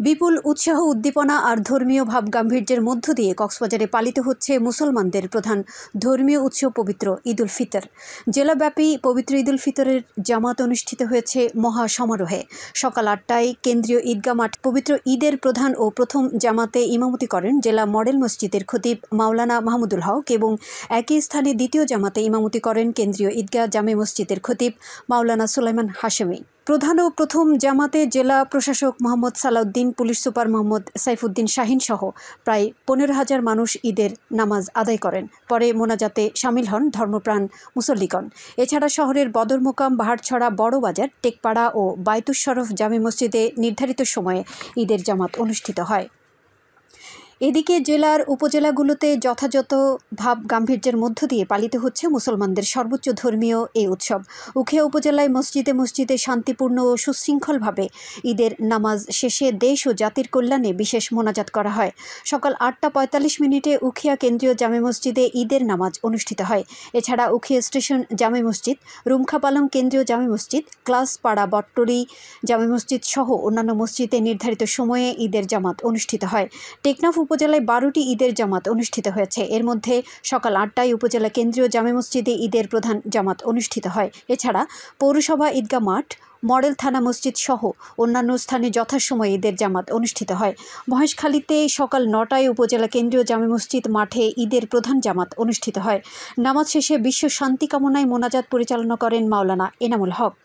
বিপুল উৎসাহ উদ্দীপনা আর ধর্মীয় ভাব গাম্ভীর্যের মধ্য দিয়ে কক্সবাজারে পালিত হচ্ছে মুসলমানদের প্রধান ধর্মীয় উৎসব পবিত্র ঈদ উল ফিতর। জেলাব্যাপী পবিত্র ঈদ উল ফিতরের জামাত অনুষ্ঠিত হয়েছে মহা সমারোহে। সকাল ৮টায় কেন্দ্রীয় ঈদগাহ মাঠ পবিত্র ঈদের প্রধান ও প্রথম জামাতে ইমামতি করেন জেলা মডেল মসজিদের খতিব মাওলানা মাহমুদুল হক এবং একই স্থানে দ্বিতীয় জামাতে ইমামতি করেন কেন্দ্রীয় ঈদগাহ জামে মসজিদের খতিব মাওলানা সুলাইমান হাশেমি। প্রধান ও প্রথম জামাতে জেলা প্রশাসক মোহাম্মদ সালাউদ্দিন, পুলিশ সুপার মোহাম্মদ সাইফুদ্দিন শাহিন সহ প্রায় ১৫,০০০ মানুষ ঈদের নামাজ আদায় করেন। পরে মোনাজাতে শামিল হন ধর্মপ্রাণ মুসল্লিগণ। এছাড়া শহরের বদরমোকাম, বাহারছড়া, বড়বাজার, টেকপাড়া ও বায়তুশ শরফ জামে মসজিদে নির্ধারিত সময়ে ঈদের জামাত অনুষ্ঠিত হয়। এদিকে জেলার উপজেলাগুলোতে যথাযথ ভাব গাম্ভীর্যের মধ্য দিয়ে পালিত হচ্ছে মুসলমানদের সর্বোচ্চ ধর্মীয় এই উৎসব। উখিয়া উপজেলায় মসজিদে মসজিদে শান্তিপূর্ণ ও সুশৃঙ্খলভাবে ঈদের নামাজ শেষে দেশ ও জাতির কল্যাণে বিশেষ মোনাজাত করা হয়। সকাল ৮টা ৪৫ উখিয়া কেন্দ্রীয় জামে মসজিদে ঈদের নামাজ অনুষ্ঠিত হয়। এছাড়া উখিয়া স্টেশন জামে মসজিদ, রুমখাপালং কেন্দ্রীয় জামে মসজিদ, ক্লাসপাড়া বট্টরি জামে মসজিদ সহ অন্যান্য মসজিদে নির্ধারিত সময়ে ঈদের জামাত অনুষ্ঠিত হয়। টেকনাফ উপজেলায় ১২টি ঈদের জামাত অনুষ্ঠিত হয়েছে। এর মধ্যে সকাল ৮টায় উপজেলা কেন্দ্রীয় জামে মসজিদে ঈদের প্রধান জামাত অনুষ্ঠিত হয়। এছাড়া পৌরসভা ঈদগাহ মাঠ, মডেল থানা মসজিদ সহ অন্যান্য স্থানে যথাসময়ে ঈদের জামাত অনুষ্ঠিত হয়। মহেশখালীতে সকাল ৯টায় উপজেলা কেন্দ্রীয় জামে মসজিদ মাঠে ঈদের প্রধান জামাত অনুষ্ঠিত হয়। নামাজ শেষে বিশ্ব শান্তি কামনায় মোনাজাত পরিচালনা করেন মাওলানা এনামুল হক।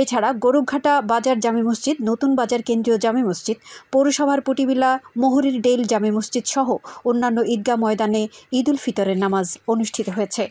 এছাড়া গরুঘাটা বাজার জামে মসজিদ, নতুন বাজার কেন্দ্রীয় জামে মসজিদ, পৌরসভার পটিবিলা মোহরির ডেল জামে মসজিদ সহ অন্যান্য ঈদগাহ ময়দানে ঈদ উল ফিতরের নামাজ অনুষ্ঠিত হয়েছে।